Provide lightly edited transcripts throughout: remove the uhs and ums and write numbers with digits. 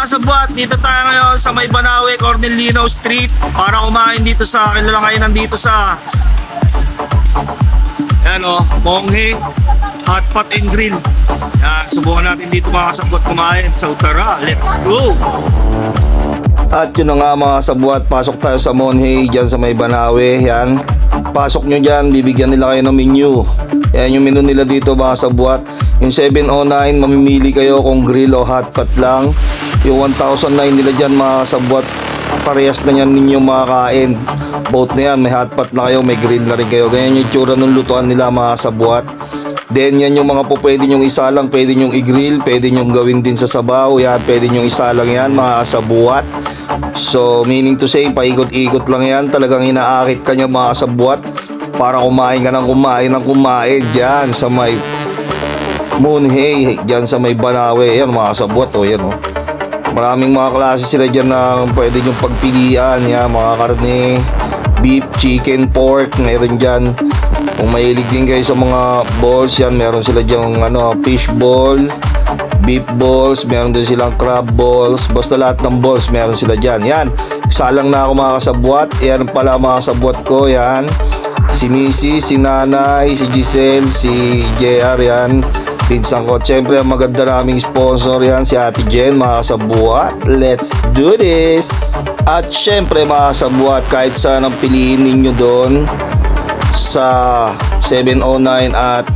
kasabwat, dito tayo ngayon sa May Banawe, Cornelino Street para kumain dito sa kilala kayo nandito sa Monghe Hot Pot and Grill. Yan, subukan natin dito mga kasabwat kumain. So tara, let's go! At yun na nga mga kasabwat, pasok tayo sa Monghe dyan sa May Banawe. Yan, pasok nyo dyan, bibigyan nila kayo ng menu. Yan yung menu nila dito mga kasabwat. Yung 709, mamimili kayo kung grill o hot pot lang. Yung 1009 nila dyan mga kasabwat, parehas na yan ninyo makakain. Both na yan, may hot pot na kayo, may grill na rin kayo. Ganyan yung tsura ng lutuan nila mga kasabwat. Then yan yung mga po pwede nyong isa lang, pwede nyong i-grill, pwede nyong gawin din sa sabaw. Yan, pwede nyong isa lang yan mga kasabwat. So meaning to say, paikot-ikot lang yan. Talagang inaakit ka niya mga kasabwat para kumain ka ng kumain dyan sa may Monghe, dyan sa May Banawe. Yan mga kasabwat, yan maraming mga klase sila dyan na pwede nyong pagpilian. Yan, mga karne, beef, chicken, pork, mayroon dyan. Kung mahilig din kayo sa mga balls, yan, meron sila dyan fish ball, beef balls, meron din silang crab balls. Basta lahat ng balls meron sila dyan. Yan, isa lang na ako mga kasabwat. Yan pala mga kasabwat ko. Yan, si Missy, si Nanay, si Giselle, si JR. Yan, pinsan ko. Siyempre ang maganda naming sponsor yan, si Ate Jen mga kasabwat. Let's do this! At siyempre mga kasabwat, kahit saan ang piliin ninyo doon sa 709 at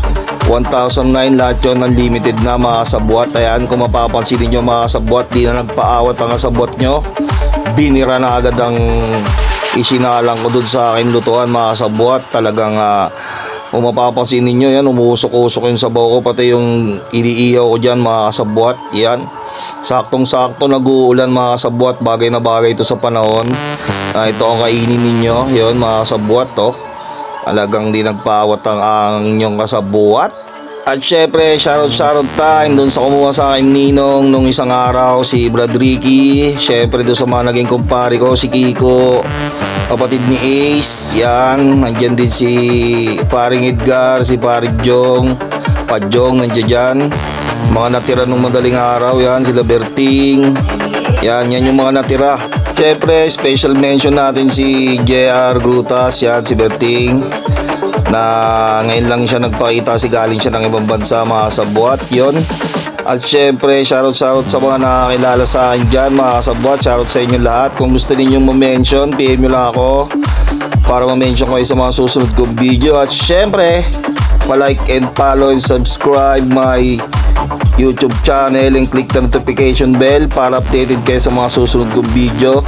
1009, lahat yun unlimited na mga kasabwat. Ayan, kung mapapansin niyo mga kasabwat, di na nagpaawat ang kasabwat nyo. Binira na agad ang isinalang ko doon sa akin lutuan mga kasabwat. Talagang kung mapapansin ninyo, yan, umuusok-usok yung sabaw ko, pati yung iniihaw ko dyan mga kasabwat. Yan, saktong-sakto nag-uulan mga kasabwat, bagay na bagay ito sa panahon. Ito ang kainin ninyo, yun mga kasabwat. Talagang di nagpaawat ang inyong kasabwat. At syempre, shoutout time dun sa kumuha sa aking ninong nung isang araw, si Brad Ricky. Syempre dun sa mga naging kumpare ko, si Kiko, kapatid ni Ace. Yan, nandyan din si paring Edgar, si paring Jong, Pajong, nandyan dyan. Mga natira nung madaling araw, yan, sila Berting. Yan yung mga natira. Syempre, special mention natin si JR Grutas, yan, si Berting, na ngayon lang siya nagpakita kasi galing siya ng ibang bansa mga kasabwat. Yun. At syempre, shoutout sa mga nakakilala sa akin dyan mga kasabwat. Shoutout sa inyo lahat. Kung gusto ninyong ma-mention, PM nyo lang ako para ma-mention ko sa mga susunod kong video. At syempre, pa-like and follow and subscribe my YouTube channel and click the notification bell para updated kayo sa mga susunod kong video.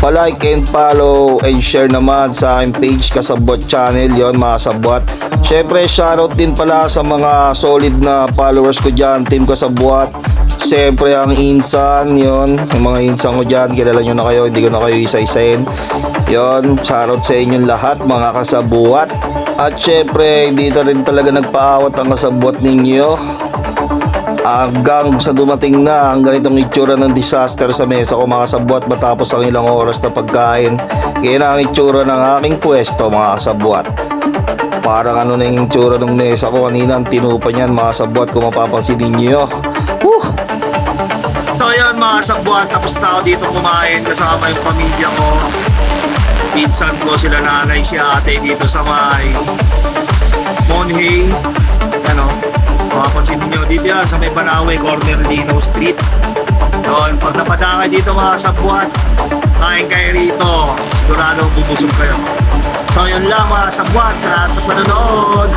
Pa-like and follow and share naman sa aking page Kasabwat Channel, yon mga kasabwat. Syempre, shoutout din pala sa mga solid na followers ko dyan, Team Kasabwat. Syempre, ang Insan, yon, yung mga Insan ko dyan, kilala nyo na kayo, hindi ko na kayo isa-isahin. Yon, shoutout sa inyong lahat mga kasabwat. At syempre, hindi na rin talaga nagpaawat ang kasabwat ninyo hanggang sa dumating na ang ganitong itsura ng disaster sa mesa ko mga kasabwat matapos ang ilang oras na pagkain. Kaya na ang itsura ng aking pwesto mga kasabwat. Parang na yung itsura ng mesa ko kanina, ang tinupa niyan mga kasabwat kung mapapansin ninyo. So yun mga kasabwat, tapos na ako dito kumain kasama yung pamilya ko. Pinsan ko, sila nanay, si ate dito sa may Monghe. Mapapansin niyo dito yan sa May Banawe, Cornelino Street. Doon, pag napadaan kayo dito mga kasabwat, kain kayo rito, sigurado bubusog kayo. So yun lang mga kasabwat, sa lahat sa panonood.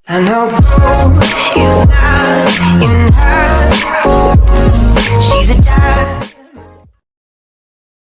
I know is not enough.